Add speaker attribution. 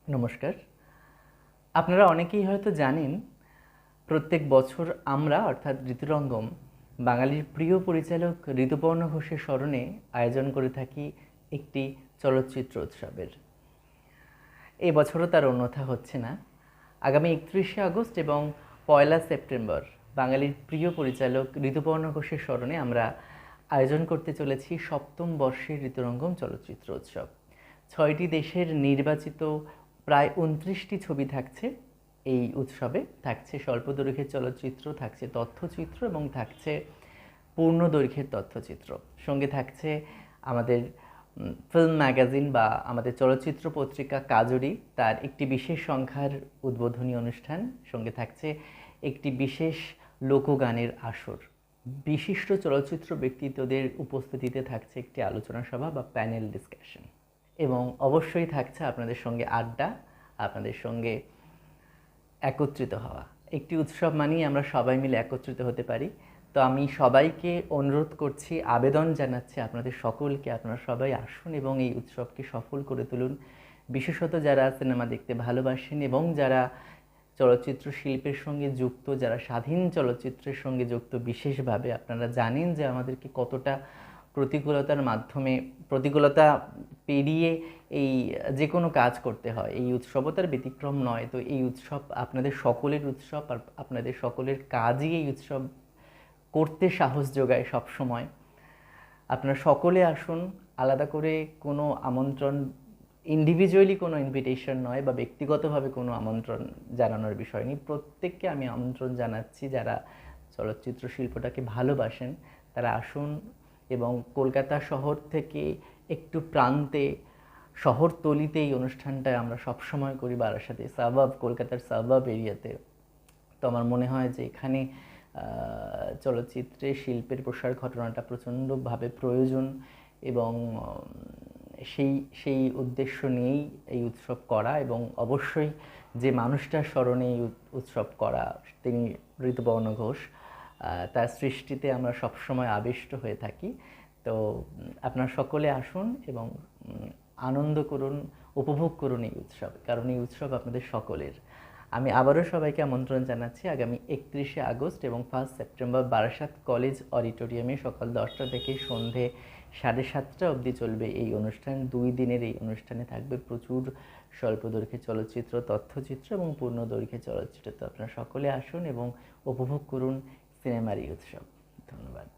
Speaker 1: নমস্কার। আপনারা অনেকেই হয়তো জানেন, প্রত্যেক বছর আমরা অর্থাৎ ঋতুরঙ্গম বাঙালির প্রিয় পরিচালক ঋতুপর্ণ ঘোষের স্মরণে আয়োজন করে থাকি একটি চলচ্চিত্র উৎসবের। এই বছরও তার অন্যথা হচ্ছে না। আগামী 31শে আগস্ট এবং 1লা সেপ্টেম্বর বাঙালির প্রিয় পরিচালক ঋতুপর্ণ ঘোষের স্মরণে আমরা আয়োজন করতে চলেছি 7ম বর্ষের ঋতুরঙ্গম চলচ্চিত্র উৎসব। 6টি দেশের নির্বাচিত প্রায় 29টি ছবি থাকছে এই উৎসবে। থাকছে স্বল্প দৈর্ঘ্যের চলচ্চিত্র, থাকছে তথ্যচিত্র এবং থাকছে পূর্ণ দৈর্ঘ্যের তথ্যচিত্র। সঙ্গে থাকছে আমাদের ফিল্ম ম্যাগাজিন বা আমাদের চলচ্চিত্র পত্রিকা কাজরি তার একটি বিশেষ সংখ্যার উদ্বোধনী অনুষ্ঠান। সঙ্গে থাকছে একটি বিশেষ লোকগানের আসর। বিশিষ্ট চলচ্চিত্র ব্যক্তিত্বদের উপস্থিতিতে থাকছে একটি আলোচনা সভা বা প্যানেল ডিসকাশন, এবং অবশ্যই থাকছে আপনাদের সঙ্গে আড্ডা, আপনাদের সঙ্গে একত্রিত হওয়া। একটি উৎসব মানেই আমরা সবাই মিলে একত্রিত হতে পারি। তো আমি সবাইকে অনুরোধ করছি, আবেদন জানাচ্ছি আপনাদের সকলকে, আপনারা সবাই আসুন এবং এই উৎসবকে সফল করে তুলুন। বিশেষত যারা সিনেমা দেখতে ভালোবাসেন এবং যারা চলচ্চিত্র শিল্পের সঙ্গে যুক্ত, যারা স্বাধীন চলচ্চিত্রের সঙ্গে যুক্ত বিশেষভাবে, আপনারা জানেন যে আমাদেরকে কতটা প্রতিকূলতার মাধ্যমে, প্রতিকূলতা পেরিয়ে এই যে কোনো কাজ করতে হয়। এই উৎসবও তার ব্যতিক্রম নয়। তো এই উৎসব আপনাদের সকলের উৎসব, আর আপনাদের সকলের কাজই এই উৎসব করতে সাহস যোগায় সব সময়। আপনারা সকলে আসুন। আলাদা করে কোনো আমন্ত্রণ, ইন্ডিভিজুয়ালি কোনো ইনভিটেশন নয় বা ব্যক্তিগতভাবে কোনো আমন্ত্রণ জানানোর বিষয় নেই। প্রত্যেককে আমি আমন্ত্রণ জানাচ্ছি, যারা চলচ্চিত্র শিল্পটাকে ভালোবাসেন তারা আসুন। এবং কলকাতা শহর থেকে একটু প্রান্তে, শহরতলিতে এই অনুষ্ঠানটা আমরা সবসময় করি বারাসাতে, সাবাব, কলকাতার সাবাব এরিয়াতে। তো আমার মনে হয় যে এখানে চলচ্চিত্রে শিল্পের প্রসার ঘটনাটা প্রচণ্ডভাবে প্রয়োজন, এবং সেই সেই উদ্দেশ্য নিয়েই এই উৎসব করা, এবং অবশ্যই যে মানুষটার স্মরণে এই উৎসব করা, তিনি ঋতুপর্ণ ঘোষ। তার সৃষ্টিতে আমরা সবসময় আবিষ্ট হয়ে থাকি। তো আপনারা সকলে আসুন এবং আনন্দ করুন, উপভোগ করুন এই উৎসব, কারণ এই উৎসব আপনাদের সকলের। আমি আবারও সবাইকে আমন্ত্রণ জানাচ্ছি আগামী 31শে আগস্ট এবং 1 সেপ্টেম্বর বারাসাত কলেজ অডিটোরিয়ামে সকাল 10টা থেকে সন্ধে 7:30 অবধি চলবে এই অনুষ্ঠান। 2 দিনের এই অনুষ্ঠানে থাকবে প্রচুর স্বল্প দৈর্ঘ্যের চলচ্চিত্র, তথ্যচিত্র এবং পূর্ণ দৈর্ঘ্যের চলচ্চিত্র। তো আপনারা সকলে আসুন এবং উপভোগ করুন সিনেমার এই উৎসব। ধন্যবাদ।